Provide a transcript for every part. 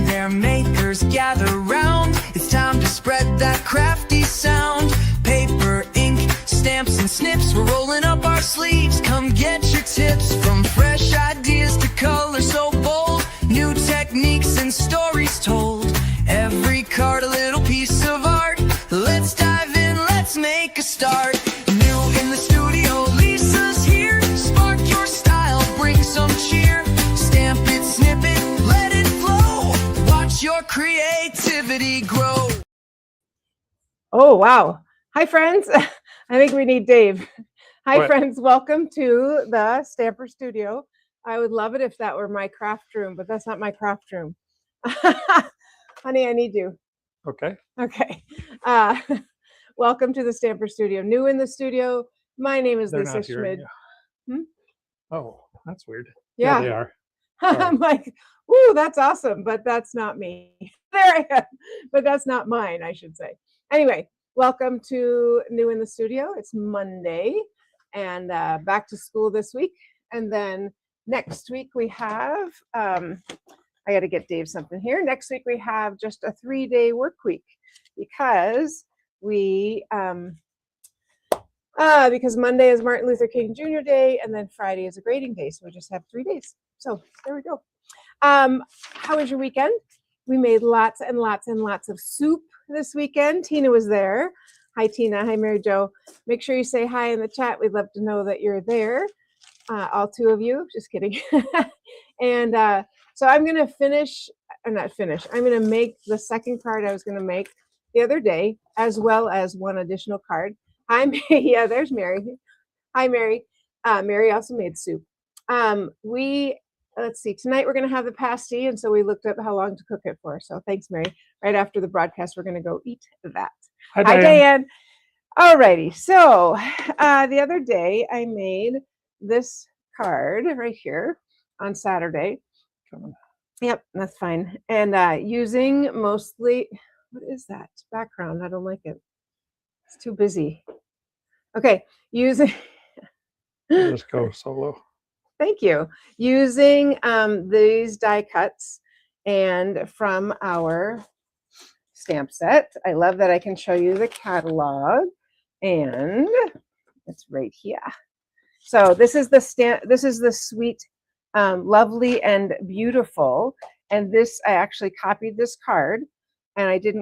their makers gather round. It's time to spread that crafty sound. Paper, ink, stamps and snips, we're rolling up our sleeves. Come get your tips, from fresh ideas to color so bold. New techniques and stories told. Every card a little piece of art. Let's dive in, let's make a start. New in the studio, Lisa's here. Spark your style, bring some cheer. Stamp it, snip it, let it flow. Watch your creativity grow. Oh, wow. Hi, friends. I think we need Dave. Hi, What? friends. Welcome to the Stamper Studio. I would love it if that were my craft room, but that's not my craft room. Honey, I need you. Okay. Okay. Welcome to the Stamper Studio. New in the studio. My name is They're Lisa not here. Schmid. Yeah. Oh, that's weird. Yeah. They are. I'm like, ooh, that's awesome, but that's not me. There I am, but that's not mine, I should say. Anyway, welcome to New in the Studio. It's Monday and back to school this week. And then next week we have, I got to get Dave something here. Next week we have just a 3-day work week because because Monday is Martin Luther King Jr. Day and then Friday is a grading day. So we just have 3 days. So there we go. How was your weekend? We made lots and lots and lots of soup this weekend. Tina was there. Hi, Tina. Hi, Mary Jo. Make sure you say hi in the chat. We'd love to know that you're there. All 2 of you. Just kidding. And so I'm going to I'm going to make the second card I was going to make the other day, as well as one additional card. Hi, yeah, there's Mary. Hi, Mary. Mary also made soup. Let's see, tonight we're going to have the pasty, and so we looked up how long to cook it for. So thanks, Mary. Right after the broadcast, we're going to go eat that. Hi, Hi, Diane. Diane. All righty. So the other day I made this card right here on Saturday. Yep, that's fine. And using mostly, what is that background? I don't like it. It's too busy. Okay, using. Just go solo. Thank you. Using these die cuts and from our stamp set. I love that I can show you the catalog, and it's right here. So this is the stamp. This is the sweet, lovely and beautiful. And this, I actually copied this card, and I did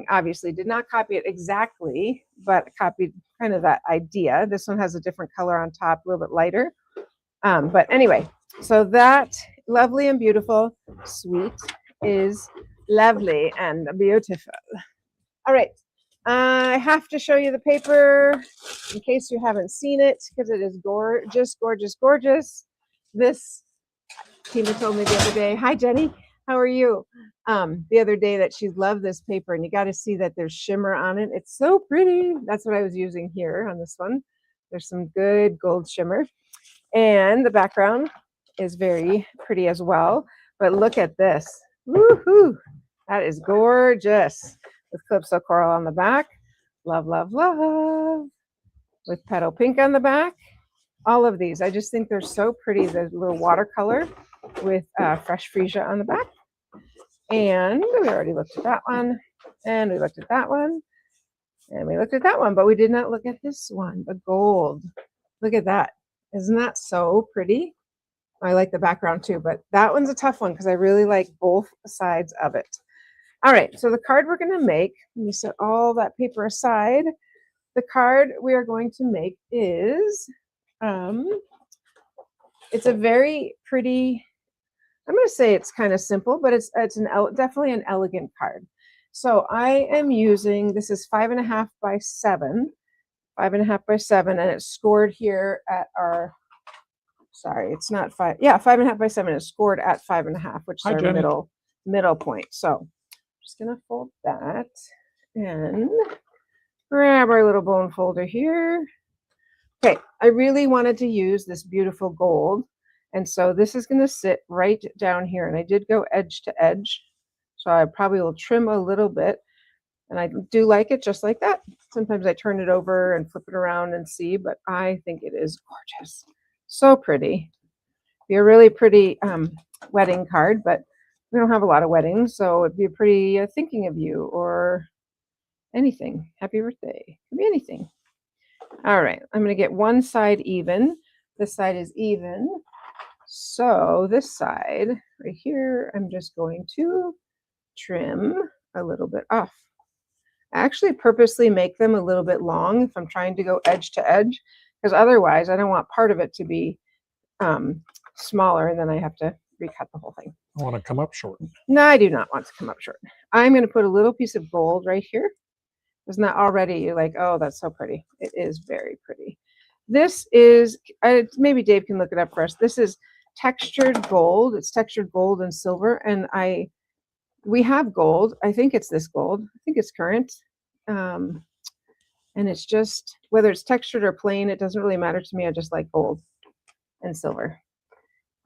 not copy it exactly, but copied kind of that idea. This one has a different color on top, a little bit lighter. But anyway, so that lovely and beautiful, sweet is lovely and beautiful. All right. I have to show you the paper in case you haven't seen it, because it is gorgeous, gorgeous, gorgeous. This, Tina told me the other day, hi, Jenny, how are you? The other day that she loved this paper, and you got to see that there's shimmer on it. It's so pretty. That's what I was using here on this one. There's some good gold shimmer. And the background is very pretty as well. But look at this. Woohoo! That is gorgeous. With Calypso Coral on the back. Love, love, love. With Petal Pink on the back. All of these. I just think they're so pretty. The little watercolor with Fresh Freesia on the back. And we already looked at that one. And we looked at that one. And we looked at that one. But we did not look at this one. The gold. Look at that. Isn't that so pretty? I like the background too, but that one's a tough one because I really like both sides of it. All right, so the card we're going to make, let me set all that paper aside. The card we are going to make is, it's a very pretty, I'm going to say it's kind of simple, but it's definitely an elegant card. So I am using, this is 5.5 by 7. 5.5 by 7, and it's scored here at our, sorry, it's not 5, yeah, 5.5 by 7 is scored at 5.5, which is Hi, our Jenny. middle point. So I'm just gonna fold that and grab our little bone folder here. Okay, I really wanted to use this beautiful gold, and so this is gonna sit right down here, and I did go edge to edge, so I probably will trim a little bit. And I do like it just like that. Sometimes I turn it over and flip it around and see, but I think it is gorgeous. So pretty. Be a really pretty wedding card, but we don't have a lot of weddings, so it'd be pretty thinking of you or anything. Happy birthday. Could be anything. All right, I'm going to get one side even. This side is even. So this side right here, I'm just going to trim a little bit off. I actually purposely make them a little bit long if I'm trying to go edge to edge, because otherwise I don't want part of it to be smaller and then I have to recut the whole thing. I want to come up short. No, I do not want to come up short. I'm going to put a little piece of gold right here. Isn't that already, you're like, oh, that's so pretty. It is very pretty. This is, maybe Dave can look it up for us. This is textured gold. It's textured gold and silver. And we have gold. I think it's this gold. I think it's current. And it's just, whether it's textured or plain, it doesn't really matter to me. I just like gold and silver.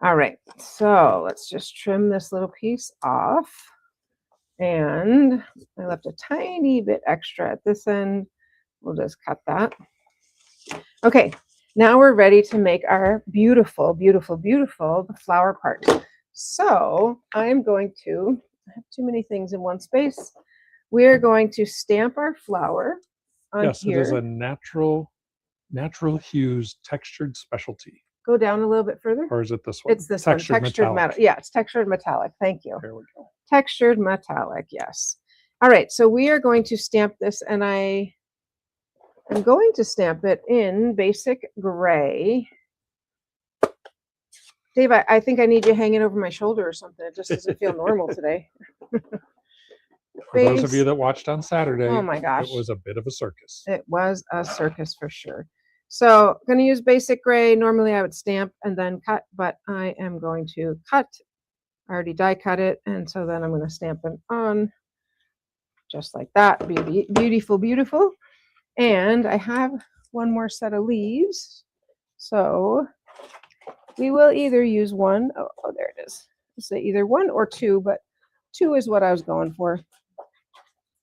All right, so let's just trim this little piece off. And I left a tiny bit extra at this end. We'll just cut that. Okay, now we're ready to make our beautiful, beautiful, beautiful flower part. So I'm going to, I have too many things in one space. We're going to stamp our flower on Yes, here. it is a natural hues textured specialty. Go down a little bit further. Or is it this one? It's this one, textured metal. Yeah, it's textured metallic. Thank you. There we go. Textured metallic, yes. All right, so we are going to stamp this, and I am going to stamp it in basic gray. Dave, I think I need you hanging over my shoulder or something. It just doesn't feel normal today. For those of you that watched on Saturday, oh my gosh, it was a bit of a circus. It was a circus for sure. So I'm going to use basic gray. Normally I would stamp and then cut, but I am going to cut. I already die cut it, and so then I'm going to stamp it on just like that. Beautiful, beautiful. And I have one more set of leaves. So we will either use one. Oh, there it is. Say either one or two, but two is what I was going for.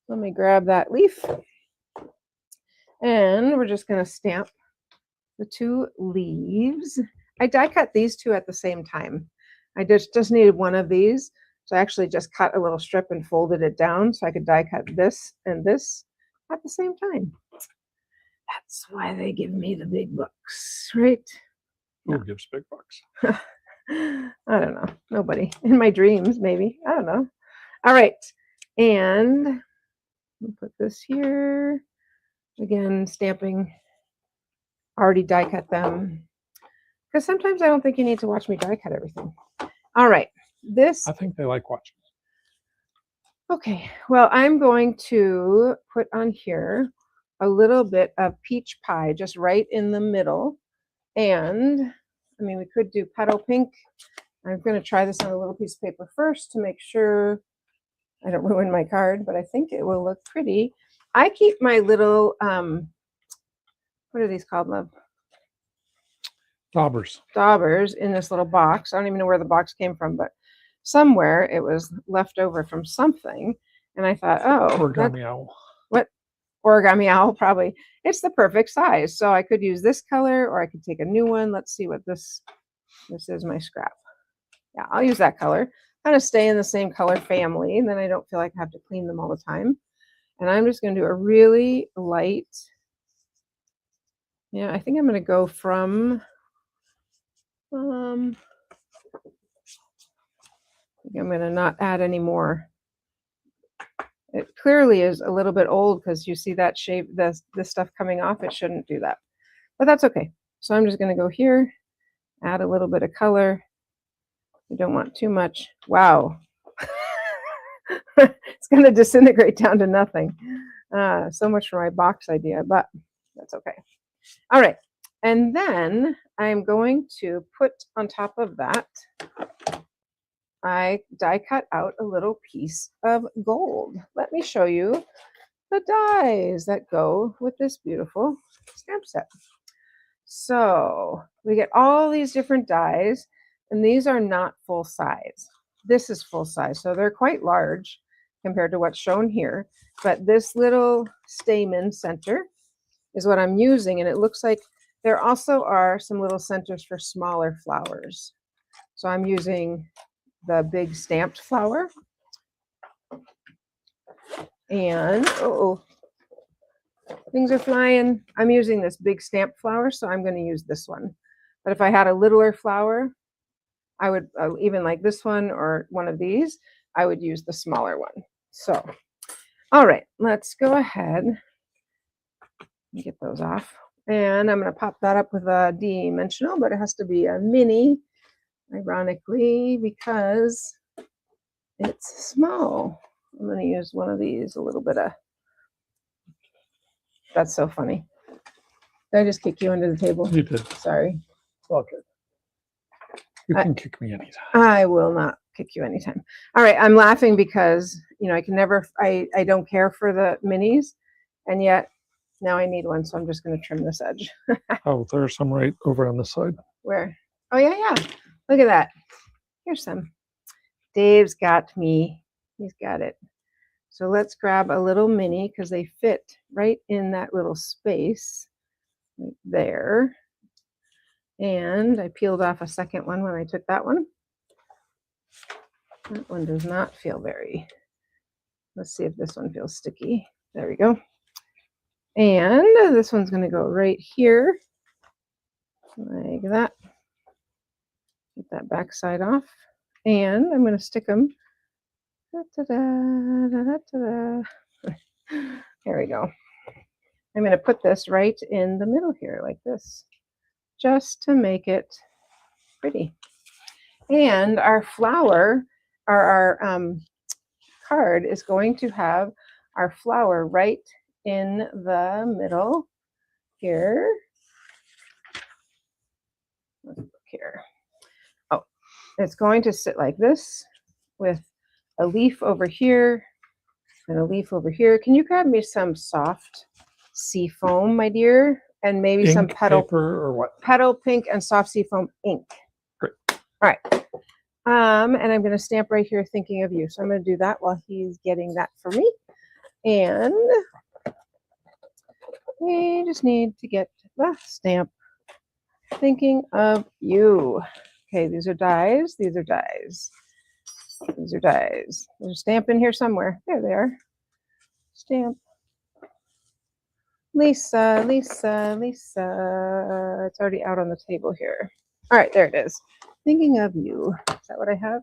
Let me grab that leaf. And we're just going to stamp the two leaves. I die cut these two at the same time. I just needed one of these. So I actually just cut a little strip and folded it down so I could die cut this and this at the same time. That's why they give me the big bucks, right? Who gives big bucks? I don't know. Nobody. In my dreams, maybe. I don't know. All right. And we'll put this here. Again, stamping. Already die cut them. Because sometimes I don't think you need to watch me die cut everything. All right. This. I think they like watching. Okay. Well, I'm going to put on here a little bit of peach pie just right in the middle. And I mean, we could do petal pink. I'm going to try this on a little piece of paper first to make sure I don't ruin my card, but I think it will look pretty. I keep my little, what are these called, love? Daubers. Daubers in this little box. I don't even know where the box came from, but somewhere it was left over from something. And I thought, oh. Origami owl. What? Origami owl, probably. It's the perfect size. So I could use this color or I could take a new one. Let's see what this is, my scrap. Yeah, I'll use that color. Kind of stay in the same color family, and then I don't feel like I have to clean them all the time. And I'm just going to do a really light. Yeah, I think I'm going to go from, I think I'm going to not add any more. It clearly is a little bit old because you see that shape, this stuff coming off. It shouldn't do that, but that's okay. So I'm just going to go here, add a little bit of color. We don't want too much. Wow. It's going to disintegrate down to nothing. So much for my box idea, but that's okay. All right. And then I'm going to put on top of that, I die cut out a little piece of gold. Let me show you the dies that go with this beautiful stamp set. So we get all these different dies, and these are not full size. This is full size, so they're quite large compared to what's shown here. But this little stamen center is what I'm using, and it looks like there also are some little centers for smaller flowers. So I'm using the big stamped flower. And, things are flying. I'm using this big stamped flower, so I'm going to use this one. But if I had a littler flower, I would even like this one or one of these, I would use the smaller one. So, all right, let's go ahead and get those off. And I'm going to pop that up with a dimensional, but it has to be a mini, ironically, because it's small. I'm going to use one of these, a little bit of, that's so funny. Did I just kick you under the table? You did. Sorry. It's all good. You can kick me anytime. I will not kick you anytime. All right, I'm laughing because, you know, I can never, I don't care for the minis, and yet now I need one, so I'm just going to trim this edge. Oh, there's some right over on this side. Where? Oh, yeah. Look at that. Here's some. Dave's got me. He's got it. So let's grab a little mini because they fit right in that little space right there. And I peeled off a second one when I took that one. That one does not feel very, let's see if this one feels sticky. There we go. And this one's going to go right here, like that. Get that back side off. And I'm going to stick them. There we go. I'm going to put this right in the middle here, like this, just to make it pretty. And our flower, or our card is going to have our flower right in the middle here. Let's look here. Oh, it's going to sit like this with a leaf over here and a leaf over here. Can you grab me some soft sea foam, my dear? And maybe Ink, some petal paper, or what? petal pink and soft sea foam ink. Great. All right. And I'm going to stamp right here, thinking of you. So I'm going to do that while he's getting that for me. And we just need to get the stamp, thinking of you. Okay, these are dies. These are dies. These are dies. There's a stamp in here somewhere. There they are. Stamp. Lisa, Lisa, Lisa. It's already out on the table here. All right, there it is. Thinking of you. Is that what I have?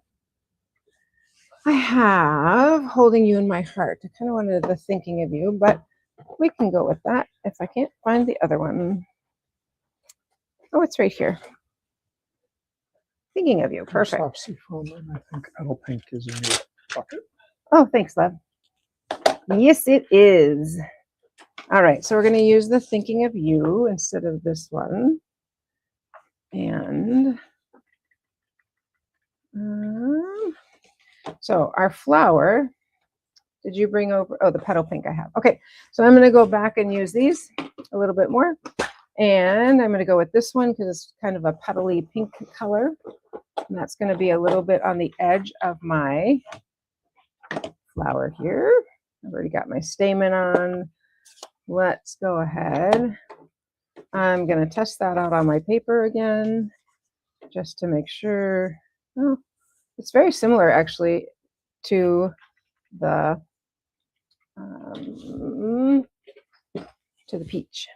I have holding you in my heart. I kind of wanted the thinking of you, but we can go with that if I can't find the other one. Oh, it's right here. Thinking of you. Perfect. Soft sea foam, and I think petal pink is in your bucket. Oh, thanks, love. Yes, it is. All right, so we're going to use the thinking of you instead of this one. And so our flower, did you bring over? Oh, the petal pink I have. Okay, so I'm going to go back and use these a little bit more. And I'm going to go with this one because it's kind of a petally pink color. And that's going to be a little bit on the edge of my flower here. I've already got my stamen on. Let's go ahead. I'm going to test that out on my paper again, just to make sure. Oh, it's very similar actually to the peach.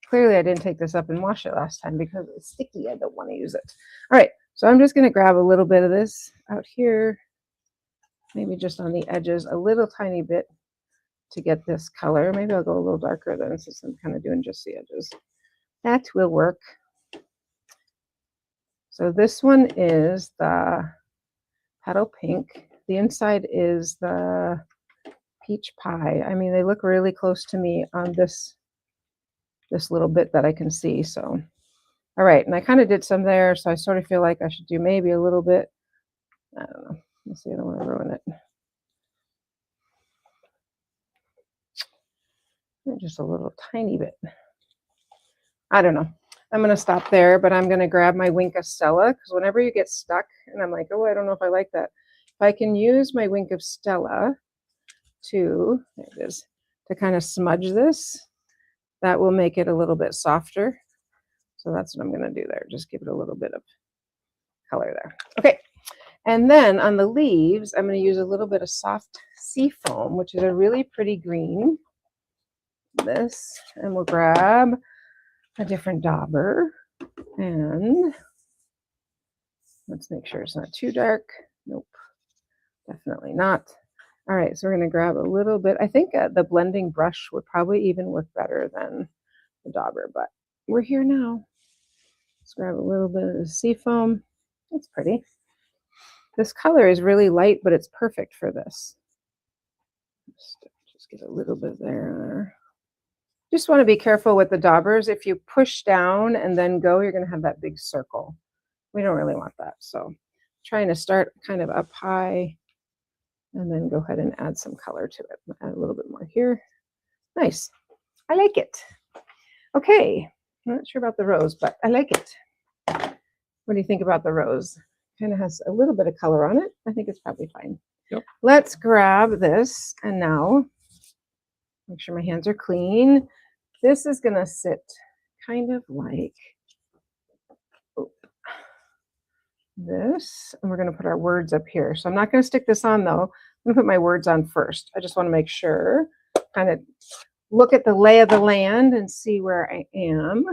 Clearly I didn't take this up and wash it last time because it's sticky. I don't want to use it. All right, so I'm just going to grab a little bit of this out here, maybe just on the edges, a little tiny bit to get this color. Maybe I'll go a little darker then, since I'm kind of doing just the edges. That will work. So this one is the petal pink. The inside is the peach pie. I mean, they look really close to me on this little bit that I can see. So, all right. And I kind of did some there. So I sort of feel like I should do maybe a little bit. I don't know. Let's see. I don't want to ruin it. Just a little tiny bit. I don't know. I'm going to stop there, but I'm going to grab my Wink of Stella, because whenever you get stuck and I'm like, oh, I don't know if I like that. If I can use my Wink of Stella to, there it is, to kind of smudge this, that will make it a little bit softer. So that's what I'm going to do there. Just give it a little bit of color there. Okay. And then on the leaves, I'm going to use a little bit of soft sea foam, which is a really pretty green. This, and we'll grab a different dauber, and let's make sure it's not too dark. Nope, definitely not. All right, so we're going to grab a little bit. I think the blending brush would probably even work better than the dauber, but we're here now. Let's grab a little bit of the sea foam. It's pretty. This color is really light, but it's perfect for this. Just get a little bit there. Just want to be careful with the daubers. If you push down and then go, you're going to have that big circle. We don't really want that. So trying to start kind of up high and then go ahead and add some color to it. Add a little bit more here. Nice. I like it. Okay. I'm not sure about the rose, but I like it. What do you think about the rose? Kind of has a little bit of color on it. I think it's probably fine. Yep. Let's grab this, and now make sure my hands are clean. This is going to sit kind of like this, and we're going to put our words up here. So I'm not going to stick this on though. I'm going to put my words on first. I just want to make sure, kind of look at the lay of the land and see where I am.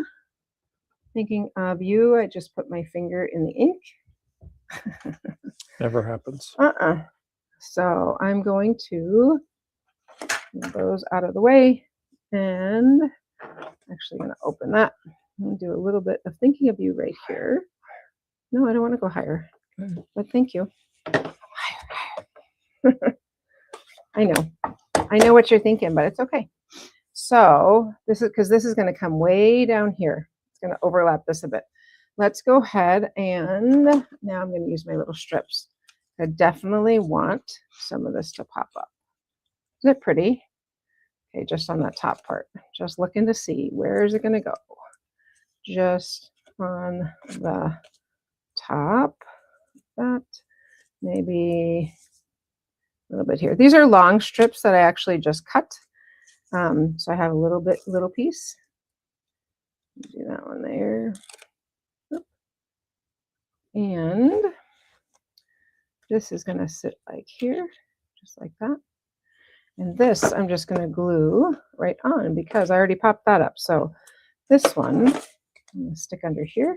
Thinking of you, I just put my finger in the ink. Never happens. So I'm going to move those out of the way, and actually going to open that. I'm going to do a little bit of thinking of you right here. No, I don't want to go higher, but thank you. Higher. I know what you're thinking, but it's okay. So this is because this is going to come way down here. It's going to overlap this a bit. Let's go ahead, and now I'm going to use my little strips. I definitely want some of this to pop up. Isn't it pretty? Okay, just on that top part. Just looking to see where is it going to go. Just on the top. That maybe a little bit here. These are long strips that I actually just cut. So I have a little piece. Do that one there. And this is going to sit like here, just like that. And this I'm just going to glue right on because I already popped that up. So this one I'm going to stick under here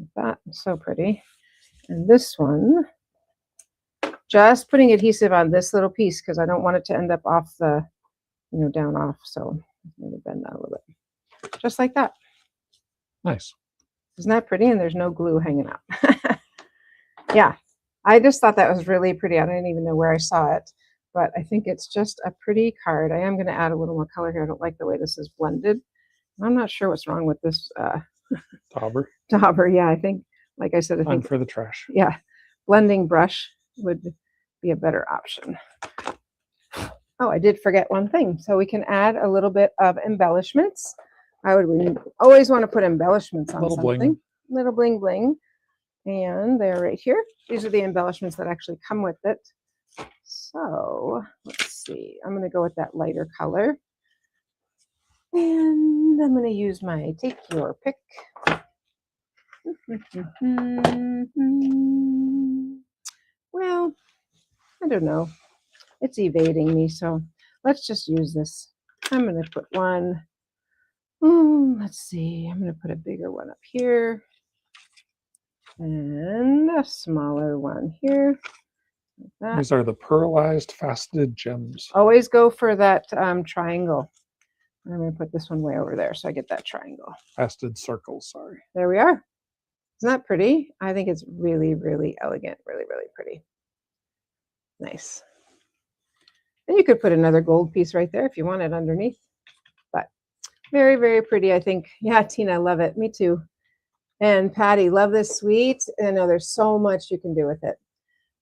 like that. It's so pretty. And this one, just putting adhesive on this little piece because I don't want it to end up off the, down off. So I'm going to bend that a little bit. Just like that. Nice. Isn't that pretty? And there's no glue hanging up. Yeah, I just thought that was really pretty. I didn't even know where I saw it, but I think it's just a pretty card. I am going to add a little more color here. I don't like the way this is blended. I'm not sure what's wrong with this Dauber. dauber. Yeah, I think, like I said, I Time think for the trash. yeah, blending brush would be a better option. Oh, I did forget one thing. So we can add a little bit of embellishments. We always want to put embellishments on Little something. bling. Little bling bling. And they're right here. These are the embellishments that actually come with it. So let's see. I'm going to go with that lighter color. And I'm going to use my take your pick. Well, I don't know. It's evading me, so let's just use this. I'm going to put one. Let's see. I'm going to put a bigger one up here. And a smaller one here. Like that. These are the pearlized faceted gems. Always go for that triangle. I'm going to put this one way over there so I get that triangle. Faceted circles, sorry. There we are. Isn't that pretty? I think it's really, really elegant. Really, really pretty. Nice. And you could put another gold piece right there if you want it underneath. But very, very pretty, I think. Yeah, Tina, I love it. Me too. And Patty, love this sweet. I know there's so much you can do with it.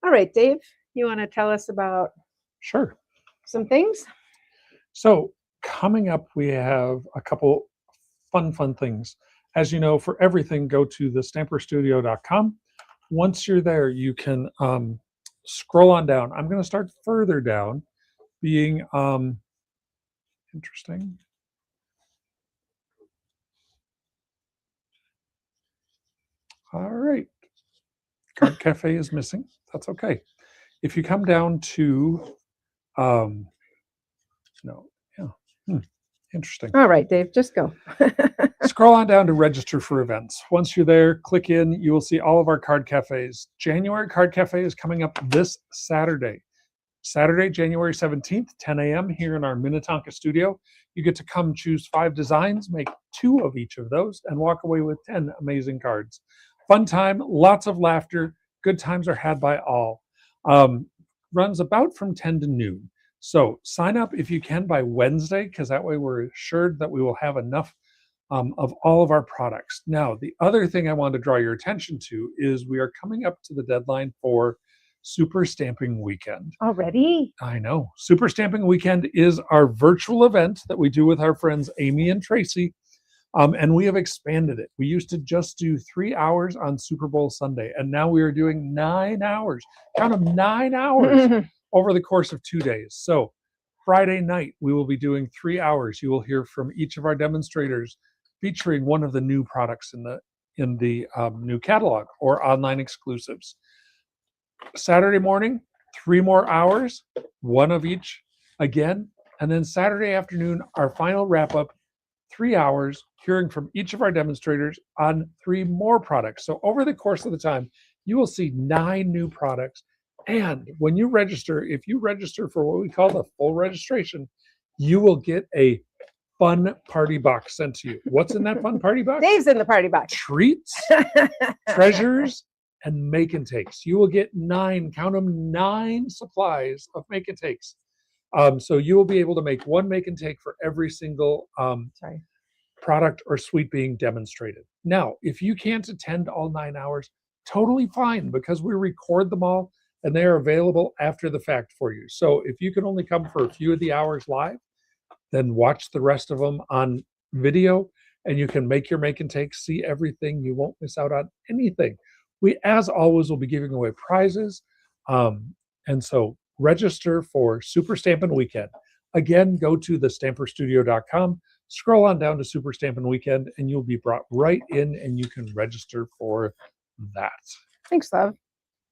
All right, Dave, you want to tell us about Sure. some things? So coming up, we have a couple fun things. As you know, for everything, go to thestamperstudio.com. Once you're there, you can scroll on down. I'm going to start further down, being interesting. All right. Card Cafe is missing. That's okay. If you come down to, no, yeah, interesting. All right, Dave, just go. Scroll on down to register for events. Once you're there, click in. You will see all of our card cafes. January Card Cafe is coming up this Saturday. Saturday, January 17th, 10 a.m. here in our Minnetonka studio. You get to come choose 5 designs, make 2 of each of those, and walk away with 10 amazing cards. Fun time, lots of laughter. Good times are had by all. Runs about from 10 to noon. So sign up if you can by Wednesday, because that way we're assured that we will have enough of all of our products. Now, the other thing I want to draw your attention to is we are coming up to the deadline for Super Stamping Weekend. Already? I know. Super Stamping Weekend is our virtual event that we do with our friends Amy and Tracy. And we have expanded it. We used to just do 3 hours on Super Bowl Sunday, and now we are doing 9 hours. Count them, 9 hours over the course of 2 days. So Friday night, we will be doing 3 hours. You will hear from each of our demonstrators featuring one of the new products in the new catalog or online exclusives. Saturday morning, 3 more hours, 1 of each again. And then Saturday afternoon, our final wrap up, 3 hours, hearing from each of our demonstrators on 3 more products. So over the course of the time, you will see 9 new products. And when you register, if you register for what we call the full registration, you will get a fun party box sent to you. What's in that fun party box? Dave's in the party box. Treats, treasures, and make and takes. You will get 9, count them, 9 supplies of make and takes. So you will be able to make 1 make and take for every single product or suite being demonstrated. Now, if you can't attend all 9 hours, totally fine, because we record them all and they are available after the fact for you. So if you can only come for a few of the hours live, then watch the rest of them on video, and you can make your make and take, see everything. You won't miss out on anything. We, as always, will be giving away prizes. And so register for Super Stampin' Weekend. Again, go to thestamperstudio.com, scroll on down to Super Stampin' Weekend, and you'll be brought right in, and you can register for that. Thanks, love.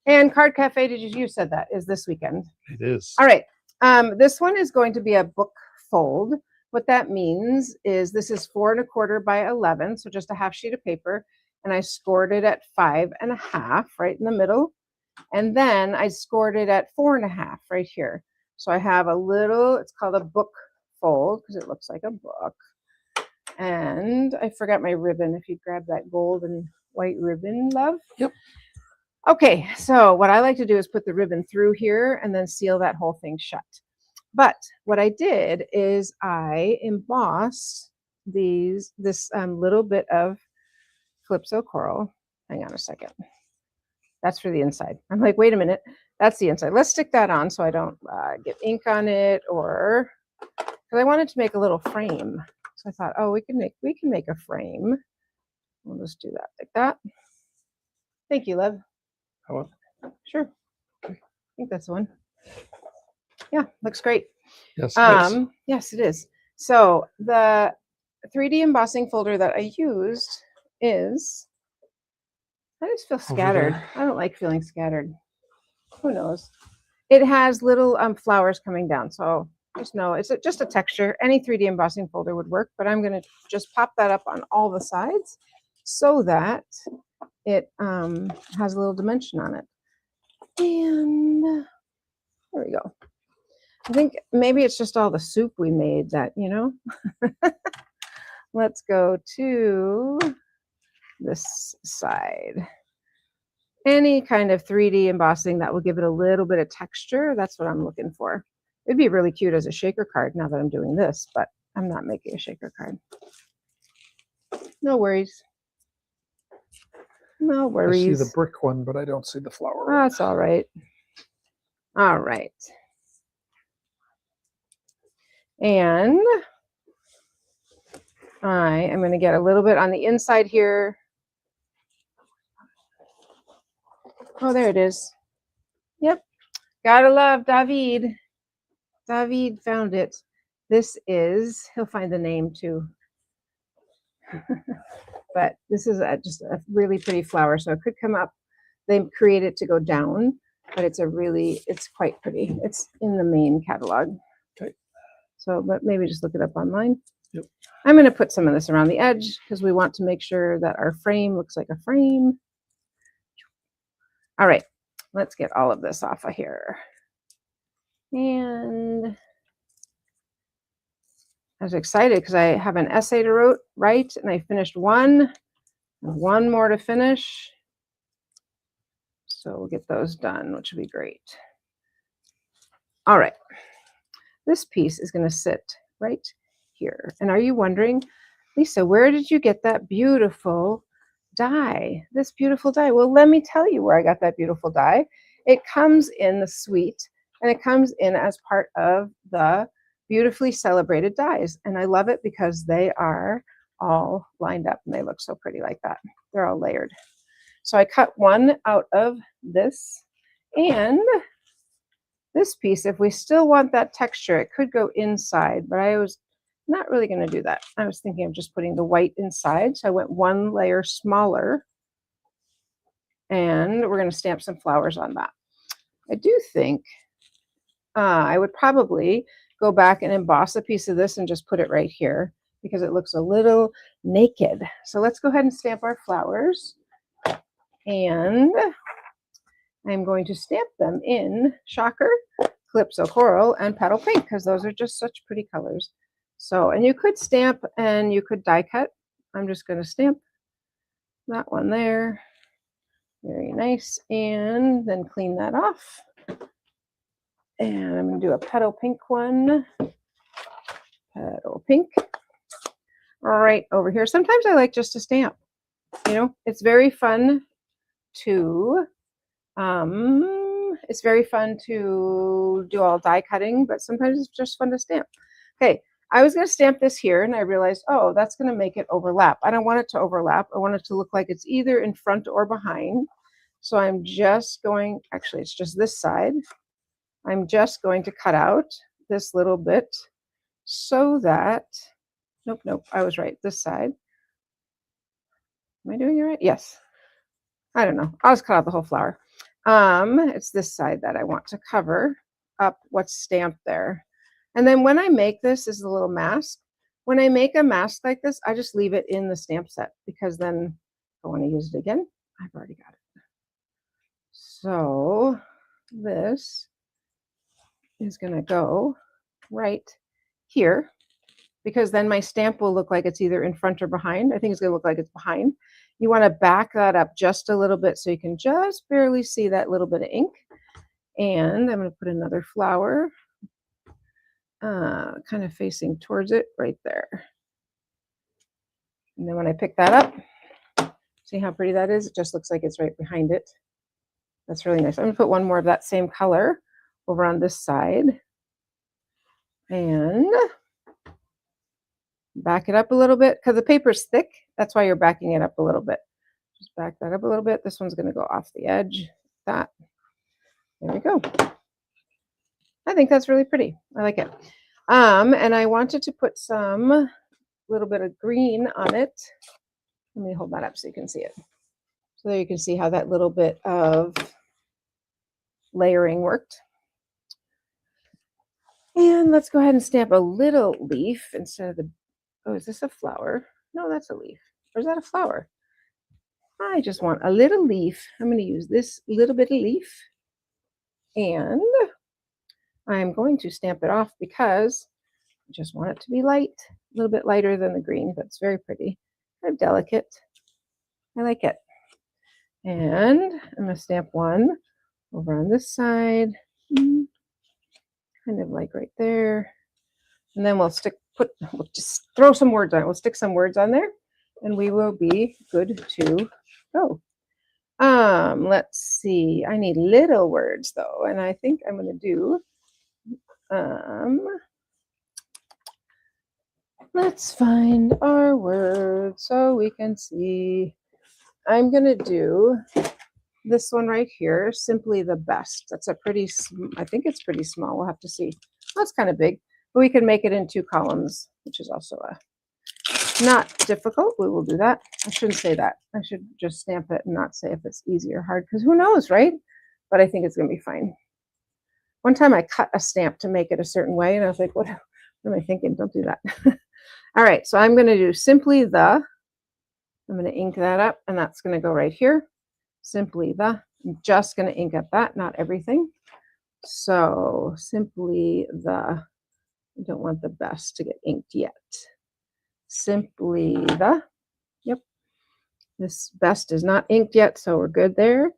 And Card Cafe, you said that is this weekend. It is. All right. This one is going to be a book fold. What that means is this is 4 1/4 by 11, so just a half sheet of paper, and I scored it at 5 1/2 right in the middle, and then I scored it at 4 1/2 right here. So I have a little, it's called a book fold because it looks like a book. And I forgot my ribbon. If you grab that gold and white ribbon, love. Yep. Okay, so what I like to do is put the ribbon through here and then seal that whole thing shut. But what I did is I embossed this little bit of Calypso Coral. Hang on a second. That's for the inside. I'm like, wait a minute, that's the inside. Let's stick that on so I don't get ink on it, or because I wanted to make a little frame. So I thought, oh, we can make a frame. We'll just do that like that. Thank you, love. How Sure. I think that's the one. Yeah, looks great. Yes. Yes. Yes, it is. So the 3D embossing folder that I used is, I just feel scattered. there. I don't like feeling scattered. Who knows? It has little flowers coming down. So just know it's just a texture. Any 3D embossing folder would work, but I'm going to just pop that up on all the sides so that it has a little dimension on it. And there we go. I think maybe it's just all the soup we made that, you know. Let's go to this side. Any kind of 3D embossing that will give it a little bit of texture, that's what I'm looking for. It'd be really cute as a shaker card now that I'm doing this, but I'm not making a shaker card. No worries. No worries. I see the brick one, but I don't see the flower one. That's all right. All right. And I am going to get a little bit on the inside here. Oh, there it is. Yep. Gotta love David. David found it. This is, he'll find the name too. But this is just a really pretty flower. So it could come up. They create it to go down. but it's quite pretty. It's in the main catalog. Okay. So, but maybe just look it up online. Yep. I'm going to put some of this around the edge because we want to make sure that our frame looks like a frame. All right, let's get all of this off of here. And I was excited because I have an essay to write, and I finished one more to finish. So we'll get those done, which will be great. All right, this piece is going to sit right here. And are you wondering, Lisa, where did you get that beautiful die? This beautiful die? Well, let me tell you where I got that beautiful die. It comes in the suite, and it comes in as part of the Beautifully Celebrated dies. And I love it because they are all lined up and they look so pretty like that. They're all layered. So I cut one out of this, and this piece, if we still want that texture, it could go inside, but I was not really going to do that. I was thinking of just putting the white inside. So I went one layer smaller, and we're going to stamp some flowers on that. I do think I would probably go back and emboss a piece of this and just put it right here because it looks a little naked. So let's go ahead and stamp our flowers. And I'm going to stamp them in Shocker, Calypso Coral, and Petal Pink because those are just such pretty colors. So, and you could stamp and you could die cut. I'm just going to stamp that one there. Very nice. And then clean that off. And I'm going to do a Petal Pink one. Petal Pink. Right over here. Sometimes I like just to stamp. You know, it's very fun to do all die cutting, but sometimes it's just fun to stamp. Okay, I was going to stamp this here, and I realized, oh, that's going to make it overlap. I don't want it to overlap. I want it to look like it's either in front or behind. So I'm just going, actually, it's just this side. I'm just going to cut out this little bit so that, nope, I was right, this side. Am I doing it right? Yes. I don't know. I'll just cut out the whole flower. It's this side that I want to cover up what's stamped there. And then when I make this is a little mask. When I make a mask like this, I just leave it in the stamp set because then if I want to use it again, I've already got it. So this is going to go right here because then my stamp will look like it's either in front or behind. I think it's going to look like it's behind. You want to back that up just a little bit so you can just barely see that little bit of ink. And I'm going to put another flower kind of facing towards it right there. And then when I pick that up, see how pretty that is? It just looks like it's right behind it. That's really nice. I'm going to put one more of that same color over on this side. And back it up a little bit because the paper's thick. That's why you're backing it up a little bit. Just back that up a little bit. This one's going to go off the edge. That. There we go. I think that's really pretty. I like it. And I wanted to put some little bit of green on it. Let me hold that up so you can see it. So there you can see how that little bit of layering worked. And let's go ahead and stamp a little leaf instead of the, oh, is this a flower? No, that's a leaf. Or is that a flower? I just want a little leaf. I'm going to use this little bit of leaf. And I'm going to stamp it off because I just want it to be light, a little bit lighter than the green, but it's very pretty. Kind of delicate. I like it. And I'm going to stamp one over on this side. Kind of like right there. And then we'll just throw some words on it. We'll stick some words on there and we will be good to go. Let's see. I need little words though. And I think I'm going to do, let's find our words so we can see. I'm going to do this one right here, Simply the Best. That's a pretty, I think it's pretty small. We'll have to see. That's kind of big, but we can make it in 2 columns, which is also not difficult. We will do that. I shouldn't say that. I should just stamp it and not say if it's easy or hard, because who knows, right? but I think it's going to be fine. One time I cut a stamp to make it a certain way, and I was like, what am I thinking? Don't do that. All right, so I'm going to do Simply the. I'm going to ink that up, and that's going to go right here. Simply the. I'm just going to ink up that, not everything. So Simply the. I don't want the best to get inked yet. Simply the. Yep. This best is not inked yet, so we're good there.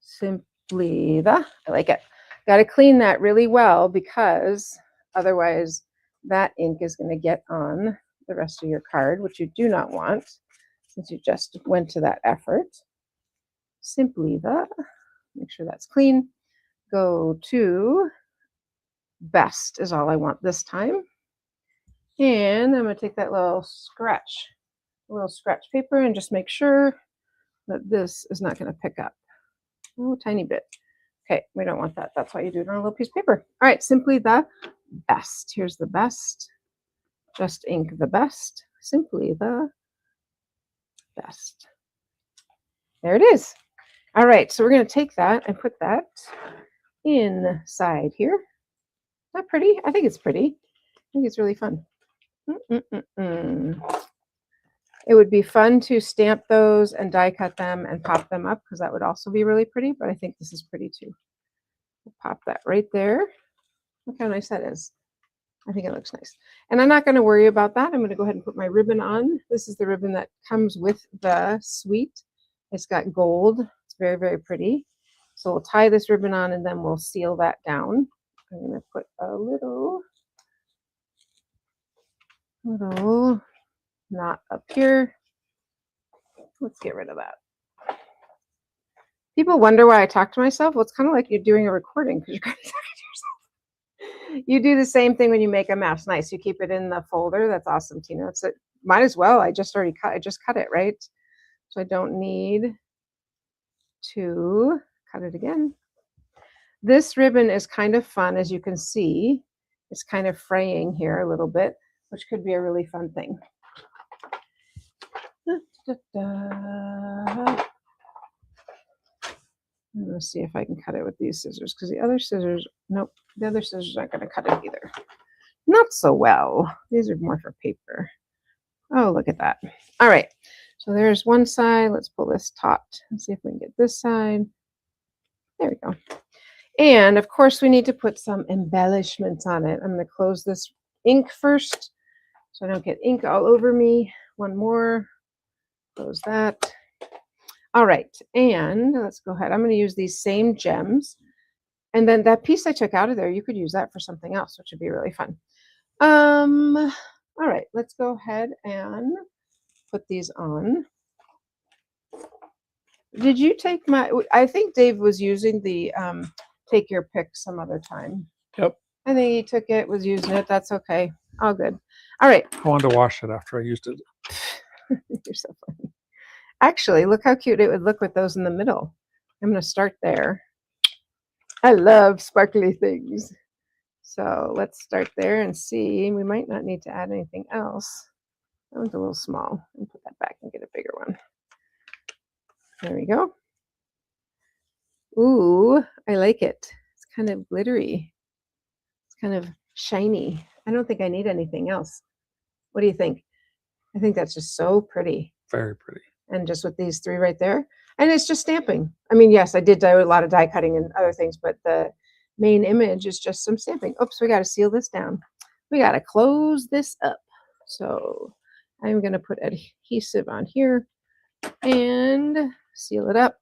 Simply the. I like it. Got to clean that really well because otherwise that ink is going to get on the rest of your card, which you do not want since you just went to that effort. Simply the. Make sure that's clean. Go to best is all I want this time. And I'm going to take that little scratch paper and just make sure that this is not going to pick up. Oh, tiny bit. Okay, we don't want that. That's why you do it on a little piece of paper. All right, Simply the best. Here's the best. Just ink the best. Simply the best. There it is. All right, so we're going to take that and put that inside here. Is that pretty? I think it's pretty. I think it's really fun. It would be fun to stamp those and die cut them and pop them up because that would also be really pretty, but I think this is pretty too. We'll pop that right there. Look how nice that is. I think it looks nice. And I'm not going to worry about that. I'm going to go ahead and put my ribbon on. This is the ribbon that comes with the suite. It's got gold. It's very, very pretty. So we'll tie this ribbon on and then we'll seal that down. I'm going to put a little knot up here. Let's get rid of that. People wonder why I talk to myself. Well, it's kind of like you're doing a recording because you're kind of talking to yourself. You do the same thing when you make a mess. Nice. You keep it in the folder. That's awesome, Tina. It's might as well. I just cut it, right? So I don't need to cut it again. This ribbon is kind of fun, as you can see. It's kind of fraying here a little bit, which could be a really fun thing. I'm going to see if I can cut it with these scissors because the other scissors, nope, the other scissors aren't going to cut it either. Not so well. These are more for paper. Oh, look at that. All right. So there's one side. Let's pull this taut and see if we can get this side. There we go. And of course, we need to put some embellishments on it. I'm going to close this ink first so I don't get ink all over me. One more. Close that. All right. And let's go ahead. I'm going to use these same gems. And then that piece I took out of there, you could use that for something else, which would be really fun. All right. Let's go ahead and put these on. Did you take my, I think Dave was using the take your pick some other time. Yep. I think he took it, was using it. That's okay. All good. All right. I wanted to wash it after I used it. You're so funny. Actually, look how cute it would look with those in the middle. I'm going to start there. I love sparkly things. So let's start there and see. We might not need to add anything else. That one's a little small. I'll put that back and get a bigger one. There we go. Ooh, I like it. It's kind of glittery. It's kind of shiny. I don't think I need anything else. What do you think? I think that's just so pretty. Very pretty. And just with these three right there. And it's just stamping. I mean, yes, I did do a lot of die cutting and other things, but the main image is just some stamping. Oops, we got to seal this down. We got to close this up. So I'm going to put adhesive on here and seal it up.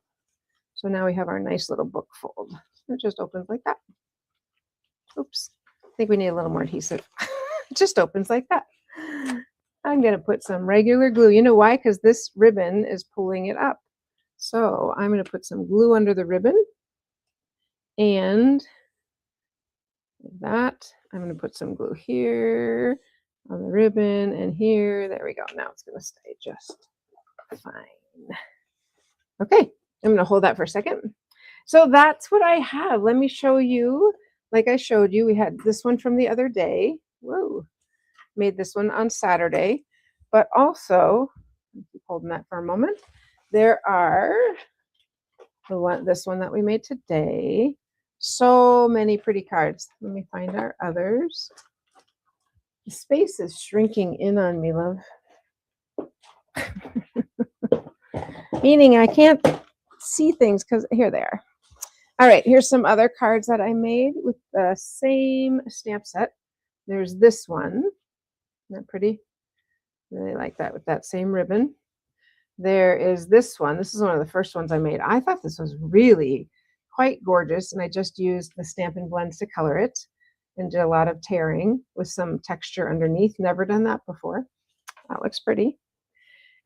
So now we have our nice little book fold. It just opens like that. Oops. I think we need a little more adhesive. It just opens like that. I'm going to put some regular glue. You know why? Because this ribbon is pulling it up. So I'm going to put some glue under the ribbon. And that, I'm going to put some glue here on the ribbon and here. There we go. Now it's going to stay just fine. Okay. I'm going to hold that for a second. So that's what I have. Let me show you. Like I showed you, we had this one from the other day. Whoa. Made this one on Saturday. But also, keep holding that for a moment. There are this one that we made today. So many pretty cards. Let me find our others. The space is shrinking in on me, love. Meaning I can't see things because here they are. All right, here's some other cards that I made with the same stamp set. There's this one. Isn't that pretty? Really like that with that same ribbon. There is this one. This is one of the first ones I made. I thought this was really quite gorgeous, and I just used the Stampin' Blends to color it and did a lot of tearing with some texture underneath. Never done that before. That looks pretty.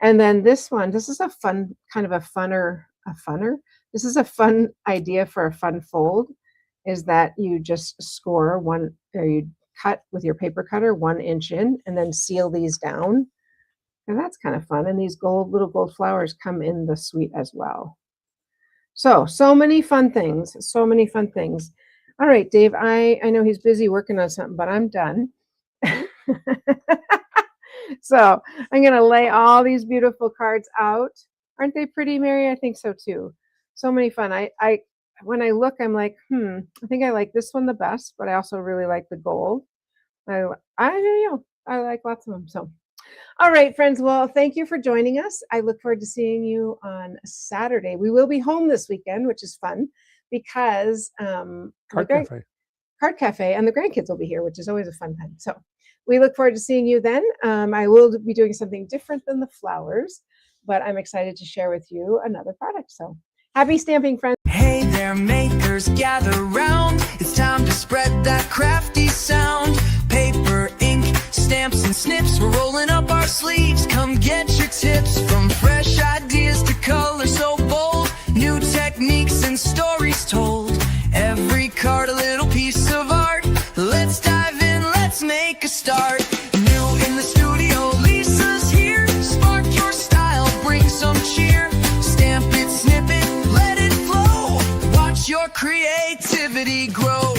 And then this one, this is a fun, kind of a funner. This is a fun idea for a fun fold, is that you just score one, or you cut with your paper cutter 1 inch in and then seal these down. And that's kind of fun. And these little gold flowers come in the suite as well. So many fun things, so many fun things. All right, Dave, I know he's busy working on something, but I'm done. So I'm going to lay all these beautiful cards out. Aren't they pretty, Mary? I think so too. So many fun. When I look, I'm like, I think I like this one the best, but I also really like the gold. I don't know. I like lots of them. So, all right, friends. Well, thank you for joining us. I look forward to seeing you on Saturday. We will be home this weekend, which is fun because Card Cafe. And the grandkids will be here, which is always a fun time. So we look forward to seeing you then. I will be doing something different than the flowers, but I'm excited to share with you another product. So happy stamping, friends. Hey there, makers, gather round. It's time to spread that crafty sound. Paper, ink, stamps, and snips. We're rolling up our sleeves. Come get your tips. From fresh ideas to color so bold. New techniques and stories told. Every card a little piece of art. Let's dive in, let's make a start. New in the studio, Lisa's here. Spark your style, bring some cheer. Stamp it, snip it, let it flow. Watch your creativity grow.